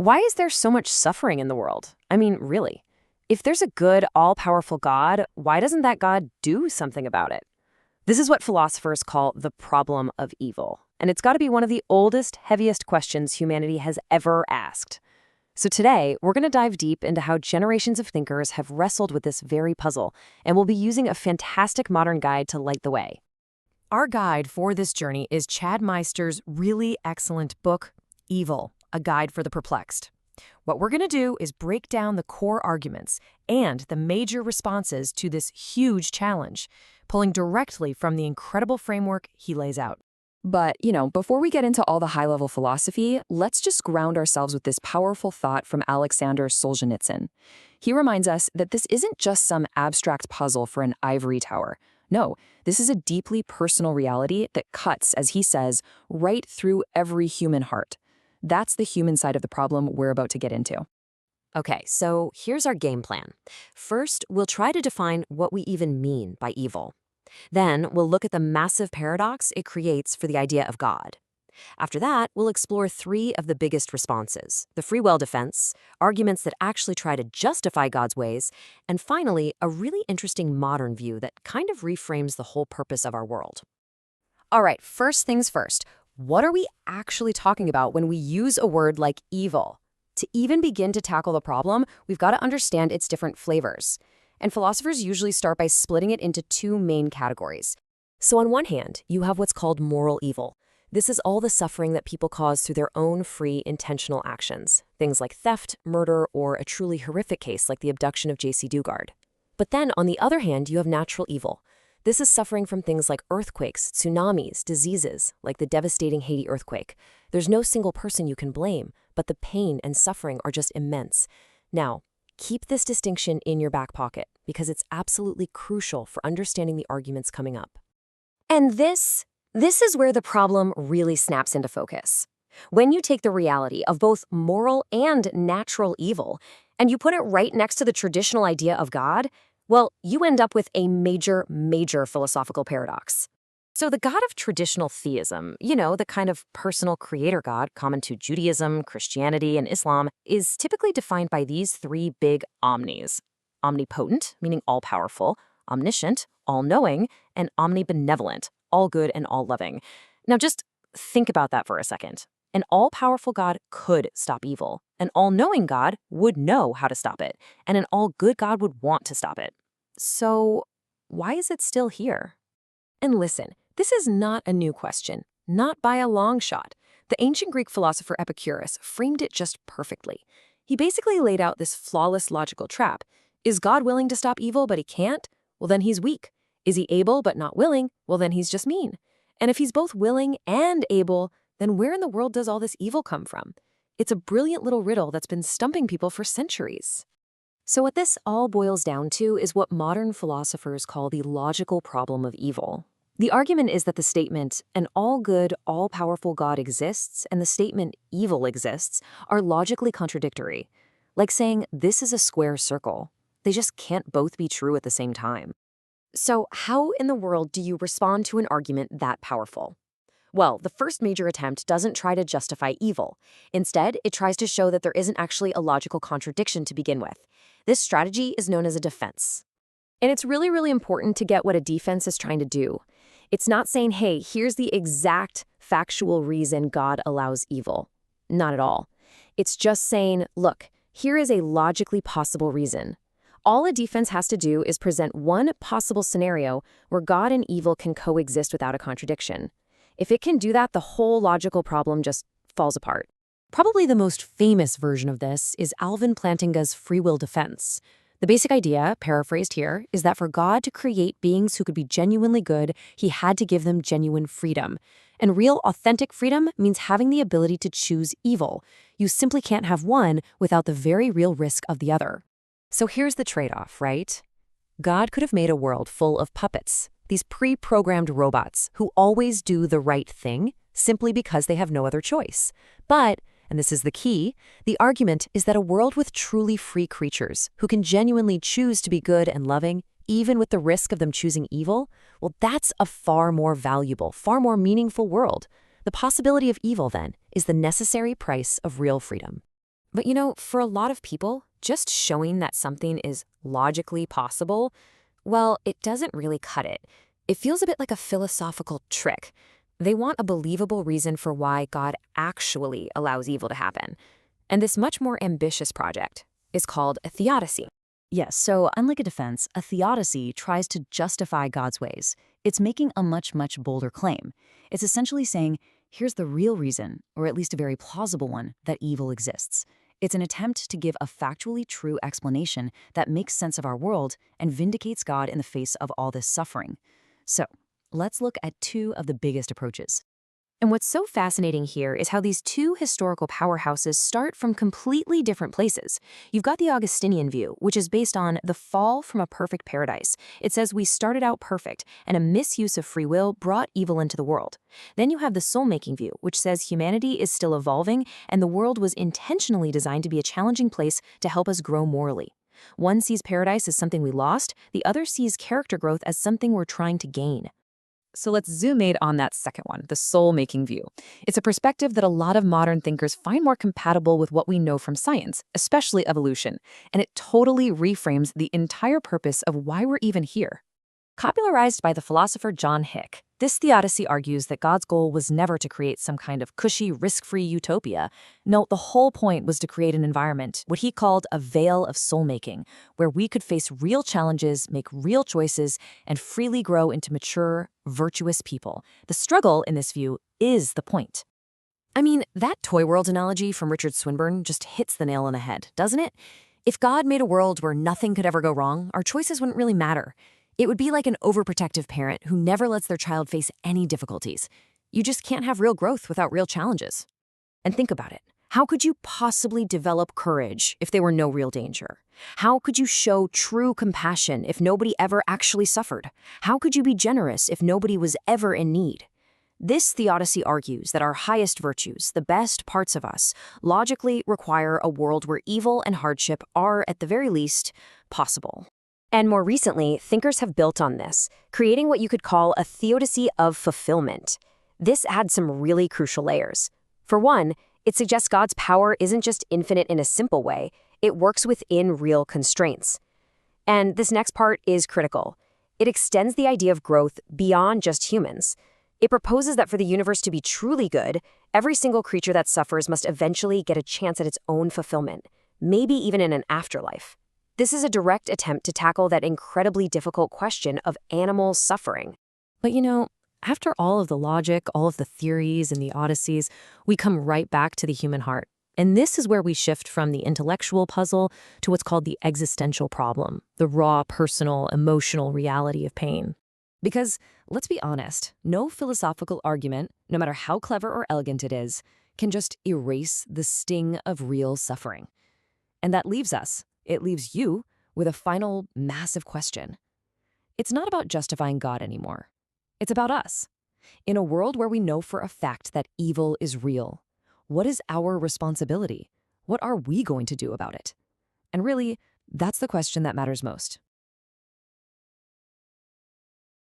why is there so much suffering in the world? I mean, really. If there's a good, all-powerful God, why doesn't that God do something about it? This is what philosophers call the problem of evil. And it's got to be one of the oldest, heaviest questions humanity has ever asked. So today, we're going to dive deep into how generations of thinkers have wrestled with this very puzzle, and we'll be using a fantastic modern guide to light the way. Our guide for this journey is Chad Meister's really excellent book, Evil, A Guide for the Perplexed. What we're going to do is break down the core arguments and the major responses to this huge challenge, pulling directly from the incredible framework he lays out. But, before we get into all the high-level philosophy, let's just ground ourselves with this powerful thought from Alexander Solzhenitsyn. He reminds us that this isn't just some abstract puzzle for an ivory tower. No, this is a deeply personal reality that cuts, as he says, right through every human heart. That's the human side of the problem we're about to get into. Okay, so here's our game plan. First, we'll try to define what we even mean by evil. Then, we'll look at the massive paradox it creates for the idea of God. After that, we'll explore three of the biggest responses: the free will defense, arguments that actually try to justify God's ways, and finally, a really interesting modern view that kind of reframes the whole purpose of our world. All right, first things first. What are we actually talking about when we use a word like evil? To even begin to tackle the problem, we've got to understand its different flavors. And philosophers usually start by splitting it into two main categories. So on one hand, you have what's called moral evil. This is all the suffering that people cause through their own free, intentional actions. Things like theft, murder, or a truly horrific case like the abduction of J.C. Dugard. But then, on the other hand, you have natural evil. This is suffering from things like earthquakes, tsunamis, diseases, like the devastating Haiti earthquake. There's no single person you can blame, but the pain and suffering are just immense. Now, keep this distinction in your back pocket, because it's absolutely crucial for understanding the arguments coming up. And this is where the problem really snaps into focus. When you take the reality of both moral and natural evil, and you put it right next to the traditional idea of God, well, you end up with a major, major philosophical paradox. So the God of traditional theism, the kind of personal creator God common to Judaism, Christianity, and Islam, is typically defined by these three big omnis: omnipotent, meaning all-powerful; omniscient, all-knowing; and omnibenevolent, all-good and all-loving. Now just think about that for a second. An all-powerful God could stop evil. An all-knowing God would know how to stop it. And an all-good God would want to stop it. So why is it still here? And listen, this is not a new question, not by a long shot. The ancient Greek philosopher Epicurus framed it just perfectly. He basically laid out this flawless logical trap. Is God willing to stop evil, but he can't? Well, then he's weak. Is he able but not willing? Well, then he's just mean. And if he's both willing and able, then where in the world does all this evil come from? It's a brilliant little riddle that's been stumping people for centuries. So what this all boils down to is what modern philosophers call the logical problem of evil. The argument is that the statement, an all-good, all-powerful God exists, and the statement, evil exists, are logically contradictory. Like saying, this is a square circle. They just can't both be true at the same time. So how in the world do you respond to an argument that powerful? Well, the first major attempt doesn't try to justify evil. Instead, it tries to show that there isn't actually a logical contradiction to begin with. This strategy is known as a defense. And it's really, really important to get what a defense is trying to do. It's not saying, hey, here's the exact factual reason God allows evil. Not at all. It's just saying, look, here is a logically possible reason. All a defense has to do is present one possible scenario where God and evil can coexist without a contradiction. If it can do that, the whole logical problem just falls apart. Probably the most famous version of this is Alvin Plantinga's free will defense. The basic idea, paraphrased here, is that for God to create beings who could be genuinely good, he had to give them genuine freedom. And real, authentic freedom means having the ability to choose evil. You simply can't have one without the very real risk of the other. So here's the trade-off, right? God could have made a world full of puppets, these pre-programmed robots who always do the right thing simply because they have no other choice. But, and this is the key, the argument is that a world with truly free creatures who can genuinely choose to be good and loving, even with the risk of them choosing evil, well, that's a far more valuable, far more meaningful world. The possibility of evil, then, is the necessary price of real freedom. But for a lot of people, just showing that something is logically possible, well, it doesn't really cut it. It feels a bit like a philosophical trick. They want a believable reason for why God actually allows evil to happen. And this much more ambitious project is called a theodicy. Yes, so unlike a defense, a theodicy tries to justify God's ways. It's making a much, much bolder claim. It's essentially saying, here's the real reason, or at least a very plausible one, that evil exists. It's an attempt to give a factually true explanation that makes sense of our world and vindicates God in the face of all this suffering. So, let's look at two of the biggest approaches. And what's so fascinating here is how these two historical powerhouses start from completely different places. You've got the Augustinian view, which is based on the fall from a perfect paradise. It says we started out perfect, and a misuse of free will brought evil into the world. Then you have the soul-making view, which says humanity is still evolving, and the world was intentionally designed to be a challenging place to help us grow morally. One sees paradise as something we lost, the other sees character growth as something we're trying to gain. So let's zoom in on that second one, the soul-making view. It's a perspective that a lot of modern thinkers find more compatible with what we know from science, especially evolution, and it totally reframes the entire purpose of why we're even here. Popularized by the philosopher John Hick, this theodicy argues that God's goal was never to create some kind of cushy, risk-free utopia. No, the whole point was to create an environment, what he called a veil of soul-making, where we could face real challenges, make real choices, and freely grow into mature, virtuous people. The struggle, in this view, is the point. I mean, that toy world analogy from Richard Swinburne just hits the nail on the head, doesn't it? If God made a world where nothing could ever go wrong, our choices wouldn't really matter. It would be like an overprotective parent who never lets their child face any difficulties. You just can't have real growth without real challenges. And think about it. How could you possibly develop courage if there were no real danger? How could you show true compassion if nobody ever actually suffered? How could you be generous if nobody was ever in need? This theodicy argues that our highest virtues, the best parts of us, logically require a world where evil and hardship are, at the very least, possible. And more recently, thinkers have built on this, creating what you could call a theodicy of fulfillment. This adds some really crucial layers. For one, it suggests God's power isn't just infinite in a simple way, it works within real constraints. And this next part is critical. It extends the idea of growth beyond just humans. It proposes that for the universe to be truly good, every single creature that suffers must eventually get a chance at its own fulfillment, maybe even in an afterlife. This is a direct attempt to tackle that incredibly difficult question of animal suffering. But after all of the logic, all of the theories and the odysseys, we come right back to the human heart. And this is where we shift from the intellectual puzzle to what's called the existential problem, the raw, personal, emotional reality of pain. Because, let's be honest, no philosophical argument, no matter how clever or elegant it is, can just erase the sting of real suffering. And that leaves us. It leaves you with a final massive question. It's not about justifying God anymore. It's about us. In a world where we know for a fact that evil is real, what is our responsibility? What are we going to do about it? And really, that's the question that matters most.